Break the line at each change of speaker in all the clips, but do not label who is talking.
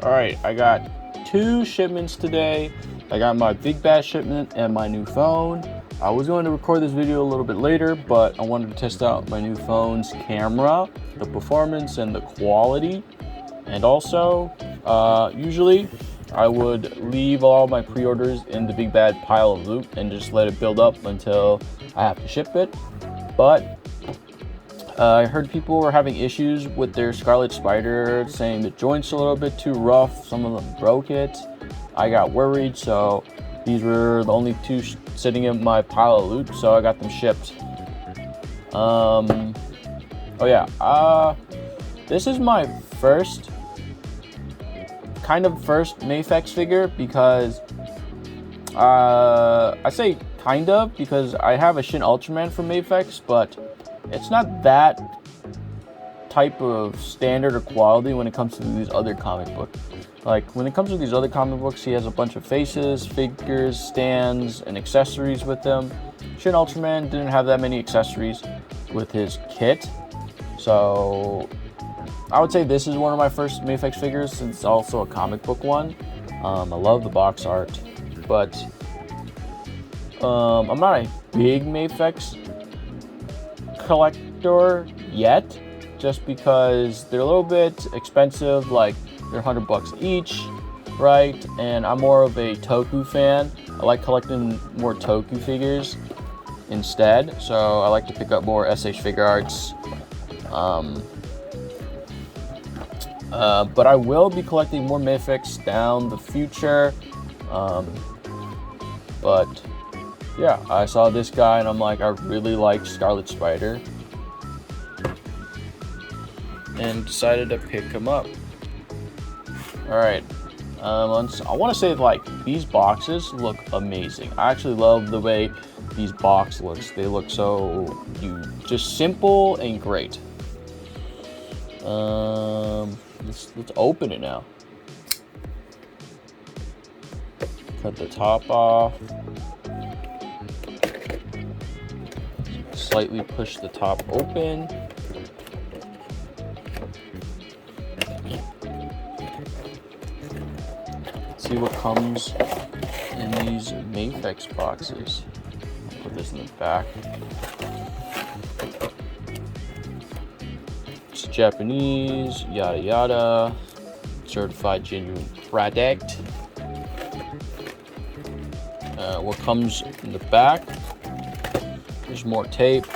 Alright, I got 2 shipments today. I got my big bad shipment and my new phone. I was going to record this video a little bit later, but I wanted to test out my new phone's camera, the performance and the quality. And also, usually I would leave all my pre-orders in the big bad pile of loot and just let it build up until I have to ship it. But I heard people were having issues with their Scarlet Spider, saying the joints a little bit too rough. Some of them broke it. I got worried, so these were the only 2 sitting in my pile of loot, so I got them shipped. Oh yeah, this is my first Mafex figure because I say kind of because I have a Shin Ultraman from Mafex, but it's not that type of standard or quality when it comes to these other comic books. Like when it comes to these other comic books, he has a bunch of faces, figures, stands, and accessories with them. Shin Ultraman didn't have that many accessories with his kit, so I would say this is one of my first Mafex figures since it's also a comic book one. I love the box art, but I'm not a big Mafex collector yet, just because they're a little bit expensive, like they're $100 each, right? And I'm more of a Toku fan. I like collecting more Toku figures instead, so I like to pick up more s.h.figuarts. But I will be collecting more Mafex down the future. But yeah, I saw this guy and I'm like, I really like Scarlet Spider, and decided to pick him up. Alright, I want to say, like, these boxes look amazing. I actually love the way these boxes looks. They look so just simple and great. Let's open it now. Cut the top off. Slightly push the top open. Let's see what comes in these Mafex boxes. I'll put this in the back. It's Japanese, yada yada. Certified genuine product. What comes in the back? There's more tape.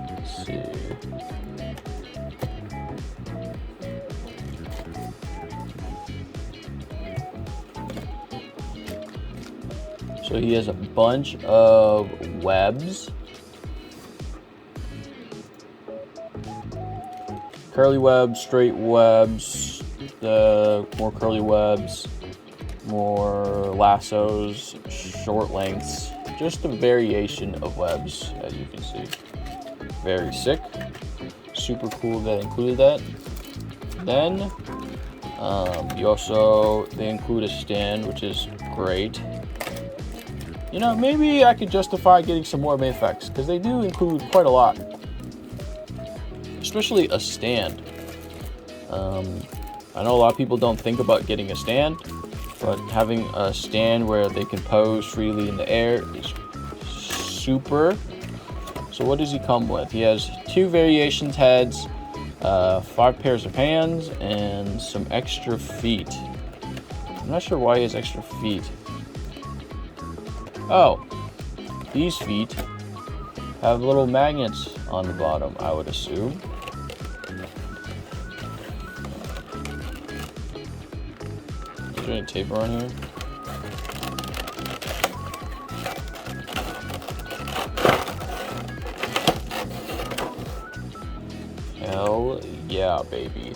Let's see. So he has a bunch of webs. Curly webs, straight webs, more curly webs, more lassos, short lengths, just a variation of webs, as you can see. Very sick. Super cool that included that. Then they include a stand, which is great. You know, maybe I could justify getting some more Mafex because they do include quite a lot, especially a stand. I know a lot of people don't think about getting a stand, but having a stand where they can pose freely in the air is super. So what does he come with? He has 2 variations heads, 5 pairs of hands, and some extra feet. I'm not sure why he has extra feet. Oh, these feet have little magnets on the bottom, I would assume. Is there any tape around here? Hell yeah, baby.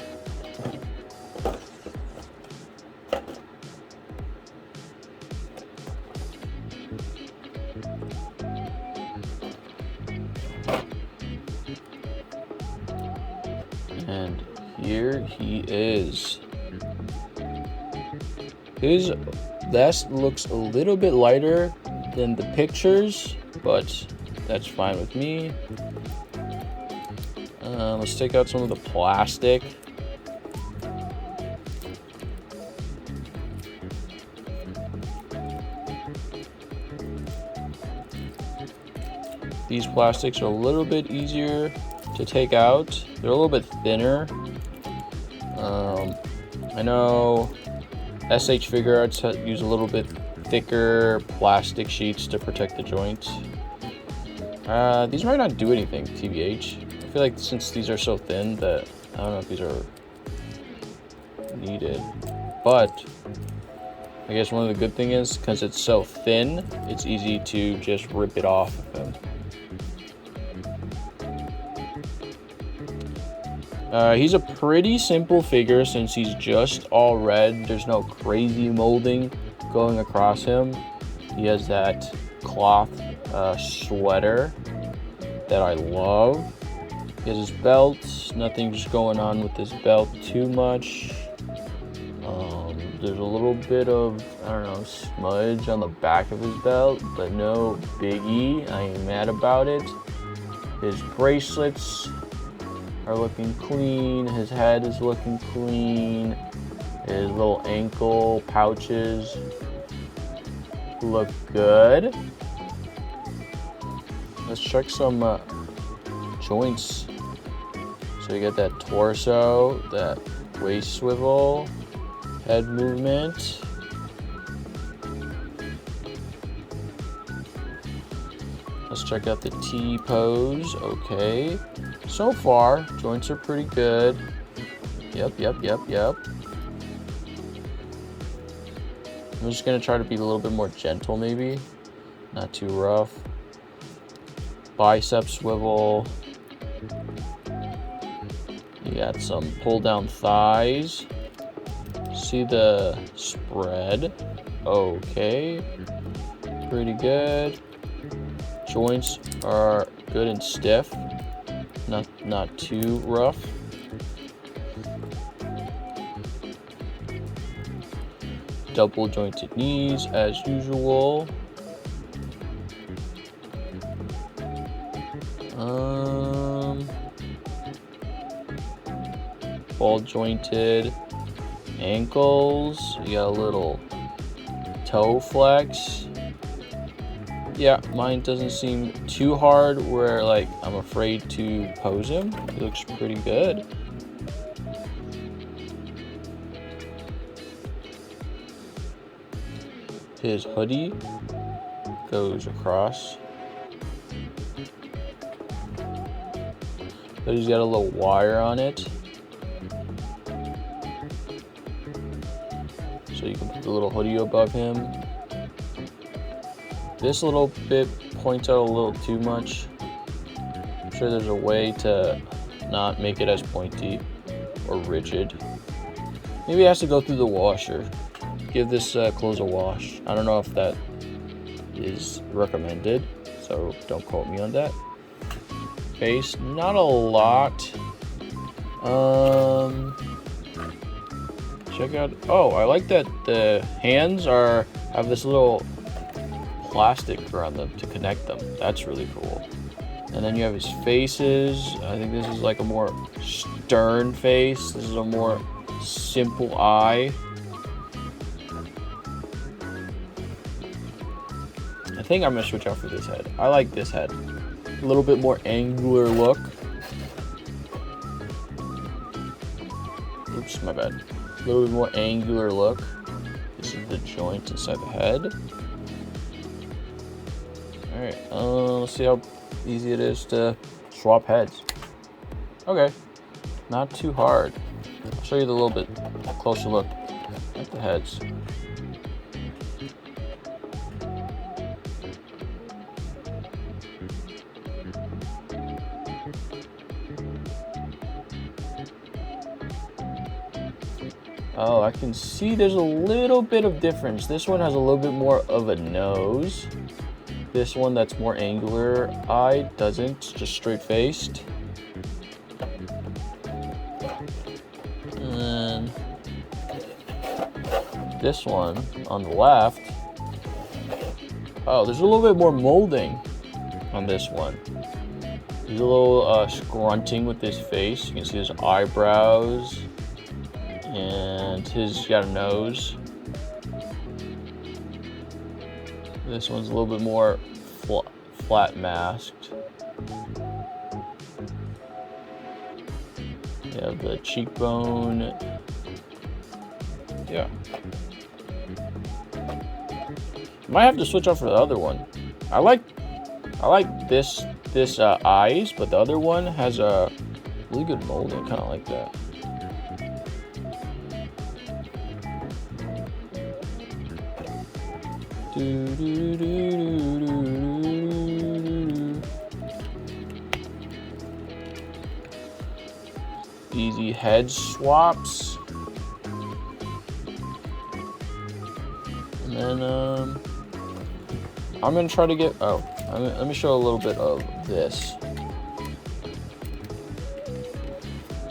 And here he is. His vest looks a little bit lighter than the pictures, but that's fine with me. Let's take out some of the plastic. These plastics are a little bit easier to take out. They're a little bit thinner. I know s.h.figuart use a little bit thicker plastic sheets to protect the joints. These might not do anything, TBH. I feel like since these are so thin that I don't know if these are needed. But I guess one of the good things is because it's so thin, it's easy to just rip it off of him. He's a pretty simple figure since he's just all red. There's no crazy molding going across him. He has that cloth sweater that I love. He has his belt. Nothing's going on with his belt too much. There's a little bit of, I don't know, smudge on the back of his belt, but no biggie. I ain't mad about it. His bracelets are looking clean. His head is looking clean. His little ankle pouches look good. Let's check some joints. So you get that torso, that waist swivel, head movement. Let's check out the T pose. Okay. So far, joints are pretty good. Yep. I'm just gonna try to be a little bit more gentle maybe. Not too rough. Bicep swivel. You got some pull down thighs. See the spread. Okay. Pretty good. Joints are good and stiff. Not too rough. Double jointed knees as usual. Ball jointed ankles. You got a little toe flex. Yeah, mine doesn't seem too hard where like I'm afraid to pose him. He looks pretty good. His hoodie goes across. Hoodie's got a little wire on it. So you can put the little hoodie above him. This little bit points out a little too much. I'm sure there's a way to not make it as pointy or rigid. Maybe it has to go through the washer. Give this clothes a wash. I don't know if that is recommended, so don't quote me on that. Face, not a lot. Check out, oh, I like that the hands have this little plastic around them to connect them. That's really cool. And then you have his faces. I think this is like a more stern face. This is a more simple eye. I think I'm gonna switch out for this head. I like this head. A little bit more angular look. Oops, my bad. A little bit more angular look. This is the joint inside the head. Alright, let's see how easy it is to swap heads. Okay, not too hard. I'll show you the little bit closer look at the heads. Oh, I can see there's a little bit of difference. This one has a little bit more of a nose. This one that's more angular eye doesn't, just straight faced. And this one on the left, oh, there's a little bit more molding on this one. He's a little grunting with his face. You can see his eyebrows, and he's got a nose. This one's a little bit more flat masked. You have the cheekbone. Yeah. Might have to switch off for the other one. I like this eyes, but the other one has a really good molding. Kind of like that. Easy head swaps. And then I'm gonna try to get, let me show a little bit of this.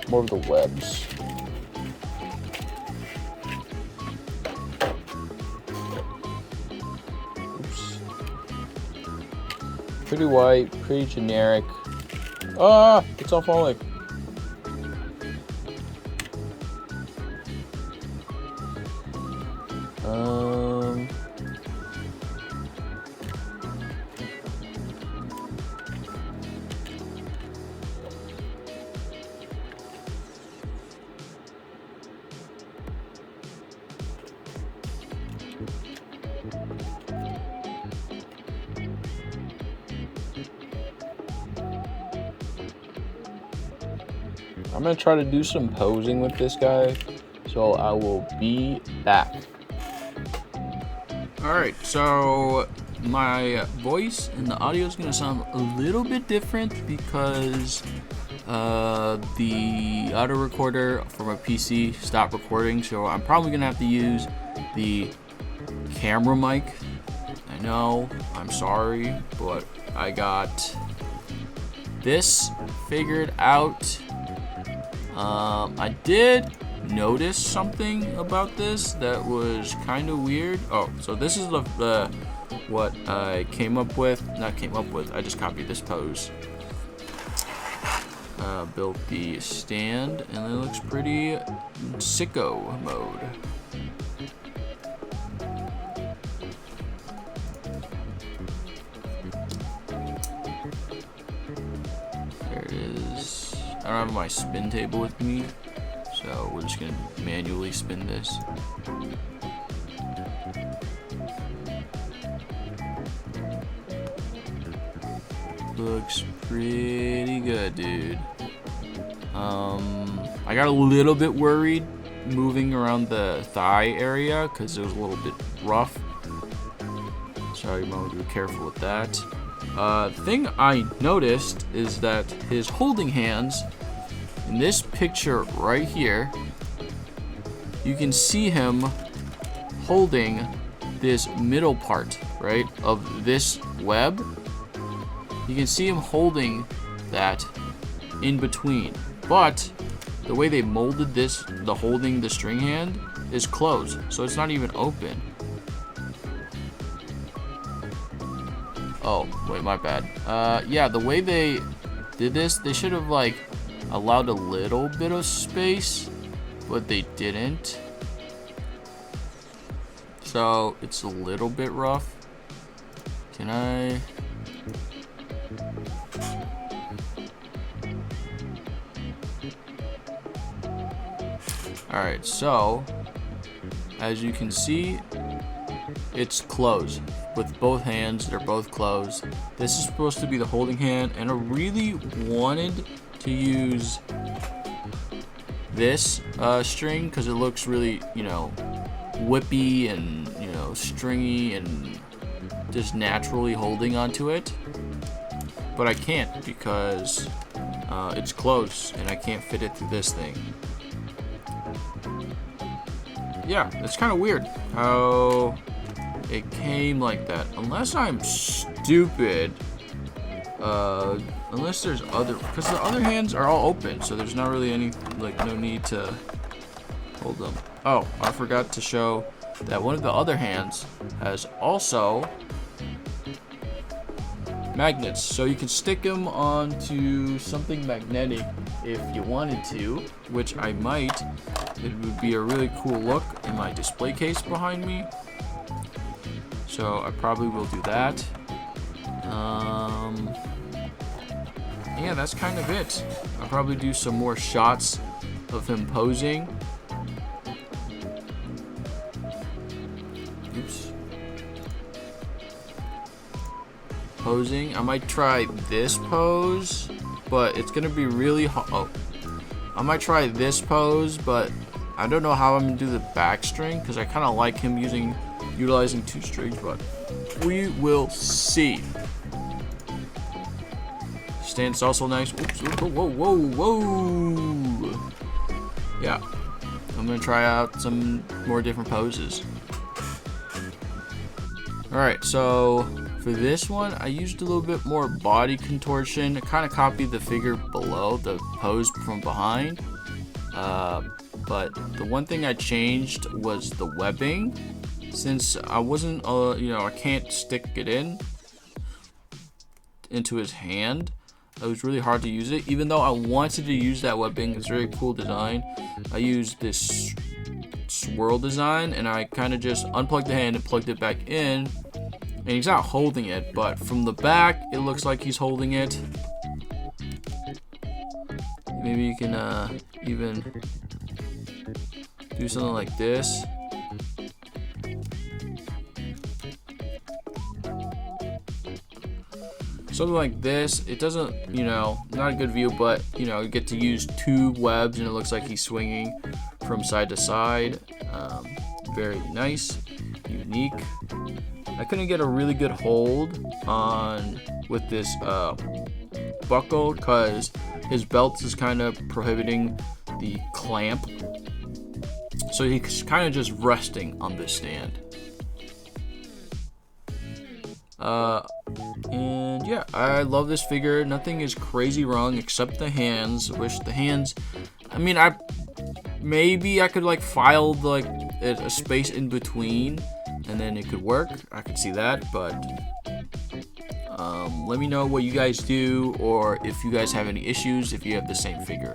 More of the webs. Oops. Pretty white, pretty generic. Ah, it's all falling. I'm gonna try to do some posing with this guy, so I will be back. Alright, so my voice and the audio is gonna sound a little bit different because the auto recorder for my PC stopped recording, so I'm probably gonna have to use the camera mic. I know, I'm sorry, but I got this figured out. I did notice something about this that was kind of weird. Oh, so this is the what I came up with. Not came up with. I just copied this pose. Built the stand, and it looks pretty sicko mode. There it is. I don't have my spin table with me, so we're just gonna manually spin this. Looks pretty good, dude. I got a little bit worried moving around the thigh area because it was a little bit rough. So you might want to be careful with that. Thing I noticed is that his holding hands in this picture right here, you can see him holding this middle part, right, of this web. You can see him holding that in between, but the way they molded this, the holding the string hand, is closed, so it's not even open. Oh, wait, my bad. Yeah, the way they did this, they should have, like, allowed a little bit of space, but they didn't. So, it's a little bit rough. Can I... Alright, so, as you can see, it's closed. With both hands, they're both closed. This is supposed to be the holding hand, and I really wanted to use this string because it looks really, you know, whippy and, you know, stringy and just naturally holding onto it. But I can't because it's closed and I can't fit it through this thing. Yeah, it's kind of weird how it came like that. Unless I'm stupid. Unless there's other, because the other hands are all open, so there's not really any, like, no need to hold them. Oh, I forgot to show that one of the other hands has also magnets, so you can stick them onto something magnetic if you wanted to, which I might. It would be a really cool look in my display case behind me, so I probably will do that. Yeah, that's kind of it. I'll probably do some more shots of him posing. Oops. Posing. I might try this pose, but it's gonna be really hard. Oh, I might try this pose, but I don't know how I'm gonna do the back string because I kind of like him utilizing 2 strings, but we will see. Stance also nice. Oops, whoa, whoa, whoa. Yeah, I'm gonna try out some more different poses. Alright, so for this one, I used a little bit more body contortion. I kind of copied the figure below, the pose from behind. But the one thing I changed was the webbing. Since I wasn't, I can't stick it into his hand. It was really hard to use it, even though I wanted to use that webbing. It's a very cool design. I used this swirl design, and I kind of just unplugged the hand and plugged it back in, and he's not holding it, but from the back it looks like he's holding it. Maybe you can even do something like this. Something like this. It doesn't, not a good view, but you get to use 2 webs, and it looks like he's swinging from side to side. Very nice, unique. I couldn't get a really good hold on with this buckle because his belt is kind of prohibiting the clamp, so he's kind of just resting on this stand. And yeah, I love this figure. Nothing is crazy wrong except the hands. Wish the hands, maybe I could like file like a space in between and then it could work. I could see that, but let me know what you guys do, or if you guys have any issues if you have the same figure.